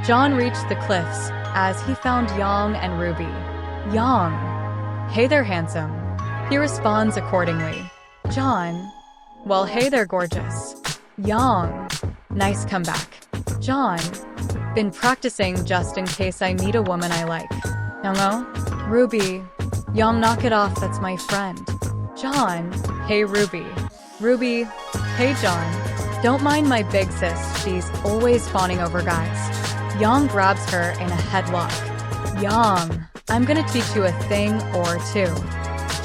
John reached the cliffs as he found Yang and RWBY. Yang, hey there, handsome. He responds accordingly. John, well, hey there, gorgeous. Yang, nice comeback. John, been practicing just in case I meet a woman I like. Hello? RWBY, Yang, knock it off, that's my friend. John, hey RWBY. RWBY, hey John. Don't mind my big sis, she's always fawning over guys. Yang grabs her in a headlock. Yang, I'm gonna teach you a thing or two.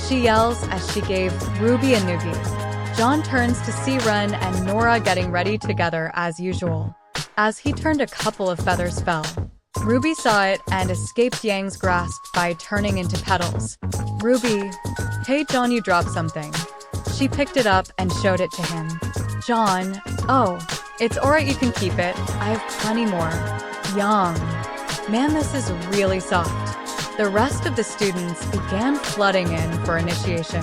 She yells as she gave RWBY a noogie. John turns to see Ren and Nora getting ready together as usual. As he turned, a couple of feathers fell. RWBY saw it and escaped Yang's grasp by turning into petals. RWBY, hey John, you dropped something. She picked it up and showed it to him. John, oh, it's alright, you can keep it. I have plenty more. Yang, man, this is really soft. The rest of the students began flooding in for initiation.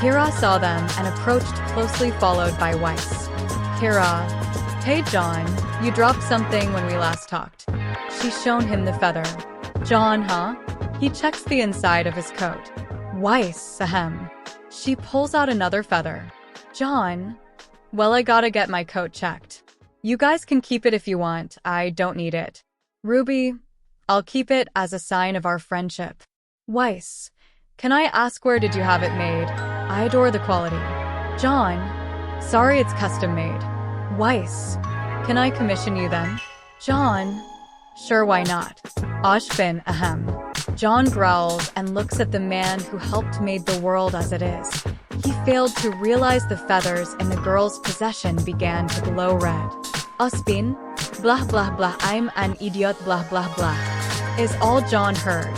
Kira saw them and approached, closely followed by Weiss. Kira, hey John, you dropped something when we last talked. She's shown him the feather. John, huh? He checks the inside of his coat. Weiss, ahem. She pulls out another feather. John, well, I gotta get my coat checked. You guys can keep it if you want, I don't need it. RWBY, I'll keep it as a sign of our friendship. Weiss, can I ask where did you have it made? I adore the quality. John, sorry, it's custom made. Weiss, can I commission you then? John, sure, why not? Ashbin, ahem. John growls and looks at the man who helped made the world as it is. He failed to realize the feathers in the girl's possession began to glow red. Ashbin, blah blah blah, I'm an idiot, blah blah blah, is all John heard.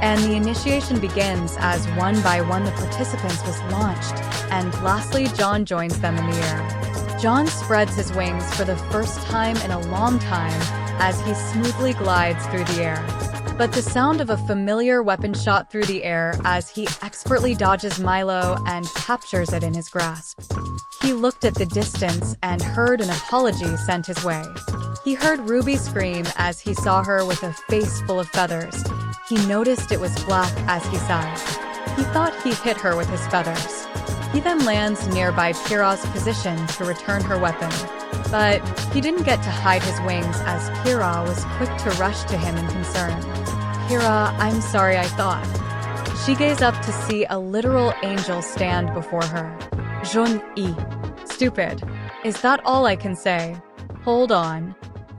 And the initiation begins as one by one the participants was launched, and lastly John joins them in the air. John spreads his wings for the first time in a long time as he smoothly glides through the air. But the sound of a familiar weapon shot through the air as he expertly dodges Milo and captures it in his grasp. He looked at the distance and heard an apology sent his way. He heard RWBY scream as he saw her with a face full of feathers. He noticed it was black as he sighed. He thought he hit her with his feathers. He then lands nearby Kira's position to return her weapon. But he didn't get to hide his wings as Kira was quick to rush to him in concern. Kira, I'm sorry, I thought. She gazed up to see a literal angel stand before her. Jaune. Stupid. Is that all I can say? Hold on.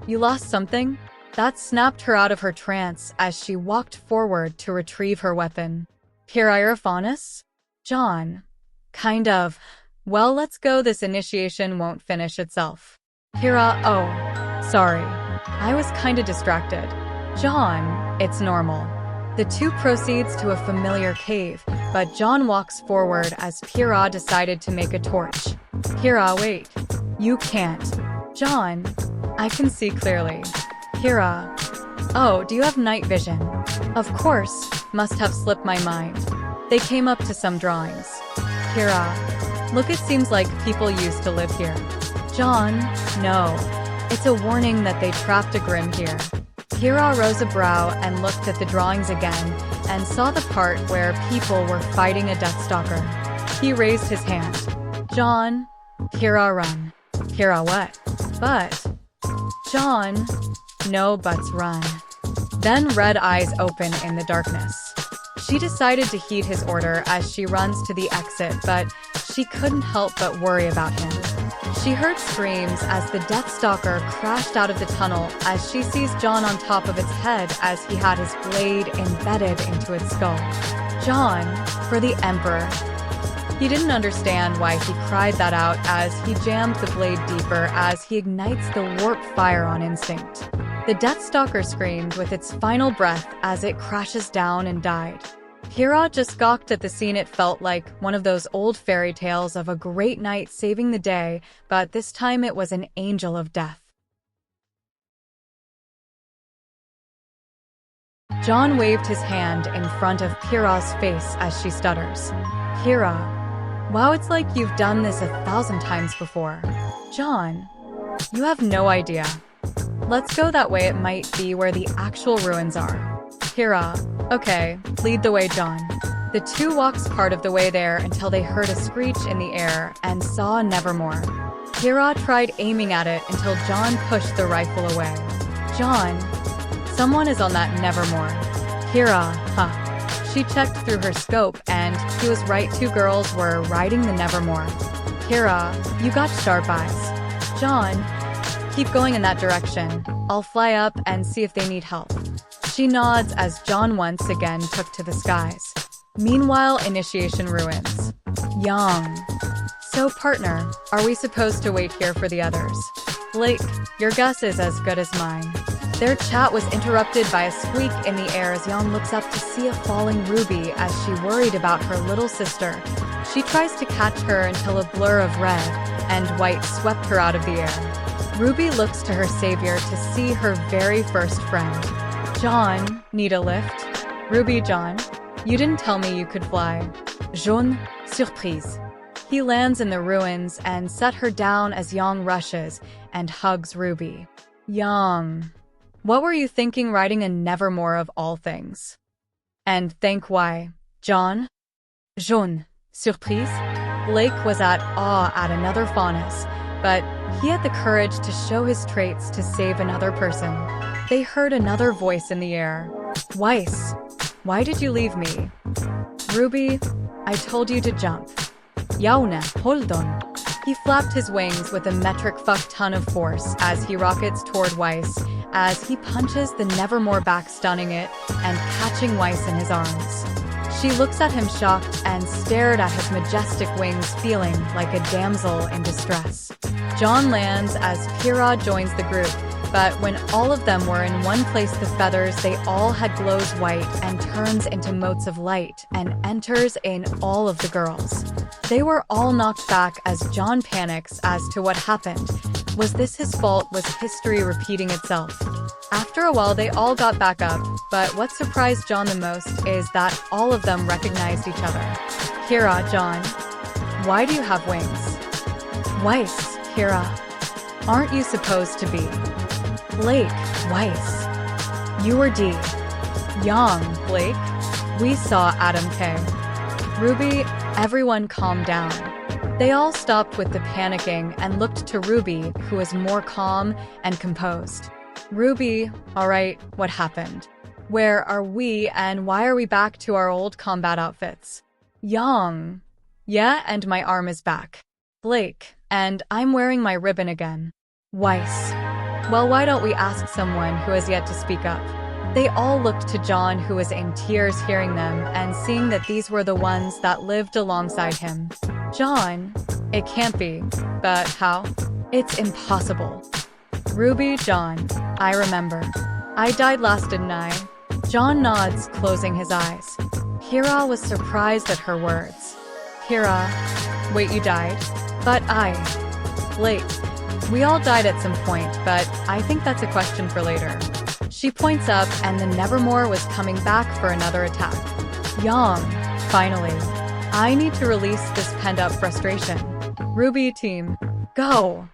You lost something? That snapped her out of her trance as she walked forward to retrieve her weapon. Hieraphanus? John. Kind of. Well, let's go, this initiation won't finish itself. Kira, oh, sorry. I was kinda distracted. John, it's normal. The two proceeds to a familiar cave, but John walks forward as Kira decided to make a torch. Kira, wait. You can't. John, I can see clearly. Kira, oh, do you have night vision? Of course, must have slipped my mind. They came up to some drawings. Kira, look, it seems like people used to live here. John, no. It's a warning that they trapped a Grimm here. Kira rose a brow and looked at the drawings again and saw the part where people were fighting a Deathstalker. He raised his hand. John, Kira, run. Kira, what? But. John, no buts, run. Then red eyes open in the darkness. She decided to heed his order as she runs to the exit, but she couldn't help but worry about him. She heard screams as the Deathstalker crashed out of the tunnel as she sees John on top of its head as he had his blade embedded into its skull. John, for the Emperor. He didn't understand why he cried that out as he jammed the blade deeper as he ignites the warp fire on instinct. The Deathstalker screamed with its final breath as it crashes down and died. Kira just gawked at the scene. It felt like one of those old fairy tales of a great knight saving the day, but this time it was an angel of death. John waved his hand in front of Kira's face as she stutters. Kira, wow, it's like you've done this 1,000 times before. John, you have no idea. Let's go that way, it might be where the actual ruins are. Kira, okay, lead the way, John. The two walks part of the way there until they heard a screech in the air and saw Nevermore. Kira tried aiming at it until John pushed the rifle away. John, someone is on that Nevermore. Kira, huh. She checked through her scope and he was right, 2 girls were riding the Nevermore. Kira, you got sharp eyes. John, keep going in that direction. I'll fly up and see if they need help. She nods as John once again took to the skies. Meanwhile, Initiation ruins. Yang. So partner, are we supposed to wait here for the others? Blake, your guess is as good as mine. Their chat was interrupted by a squeak in the air as Yang looks up to see a falling Ruby as she worried about her little sister. She tries to catch her until a blur of red and white swept her out of the air. Ruby looks to her savior to see her very first friend. John, need a lift? Ruby, John, you didn't tell me you could fly. Jaune, surprise. He lands in the ruins and set her down as Yang rushes and hugs Ruby. Yang, what were you thinking riding a Nevermore of all things? And think why. John? Jaune, surprise? Blake was at awe at another faunus, but he had the courage to show his traits to save another person. They heard another voice in the air. Weiss, why did you leave me? Ruby, I told you to jump. Jaune, hold on. He flapped his wings with a metric fuck ton of force as he rockets toward Weiss, as he punches the Nevermore back, stunning it and catching Weiss in his arms. She looks at him shocked and stared at his majestic wings, feeling like a damsel in distress. John lands as Kira joins the group, but when all of them were in one place, the feathers they all had glows white and turns into motes of light and enters in all of the girls. They were all knocked back as John panics as to what happened. Was this his fault? Was history repeating itself? After a while, they all got back up, but what surprised John the most is that all of them recognized each other. Kira, John, why do you have wings? Weiss, Kira, aren't you supposed to be? Blake, Weiss, you were D. Yang, Blake, we saw Adam K. Ruby, everyone calmed down. They all stopped with the panicking and looked to Ruby, who was more calm and composed. Ruby, all right, what happened? Where are we and why are we back to our old combat outfits? Yang, yeah, and my arm is back. Blake, and I'm wearing my ribbon again. Weiss, well, why don't we ask someone who has yet to speak up? They all looked to John, who was in tears hearing them and seeing that these were the ones that lived alongside him. John, it can't be. But how? It's impossible. Ruby, John, I remember. I died last, didn't I? John nods, closing his eyes. Kira was surprised at her words. Kira, wait, you died? But Blake, we all died at some point, but I think that's a question for later. She points up and the Nevermore was coming back for another attack. Yang, finally. I need to release this pent-up frustration. Ruby team, go!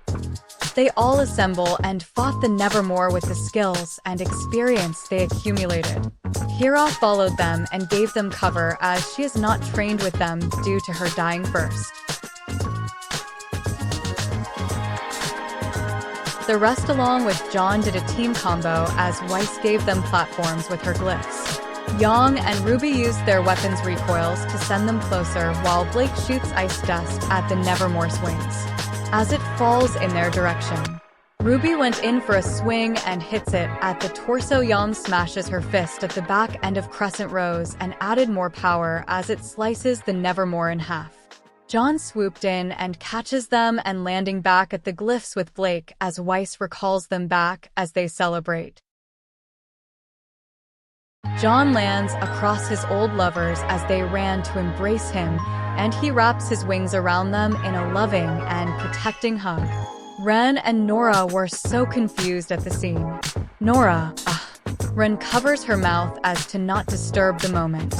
They all assemble and fought the Nevermore with the skills and experience they accumulated. Kira followed them and gave them cover as she is not trained with them due to her dying first. The rest, along with John, did a team combo as Weiss gave them platforms with her glyphs. Yang and Ruby used their weapons recoils to send them closer, while Blake shoots ice dust at the Nevermore's wings as it falls in their direction. Ruby went in for a swing and hits it at the torso. Yang smashes her fist at the back end of Crescent Rose and added more power as it slices the Nevermore in half. John swooped in and catches them and landing back at the glyphs with Blake as Weiss recalls them back as they celebrate. John lands across his old lovers as they ran to embrace him, and he wraps his wings around them in a loving and protecting hug. Ren and Nora were so confused at the scene. Nora, Ren covers her mouth as to not disturb the moment,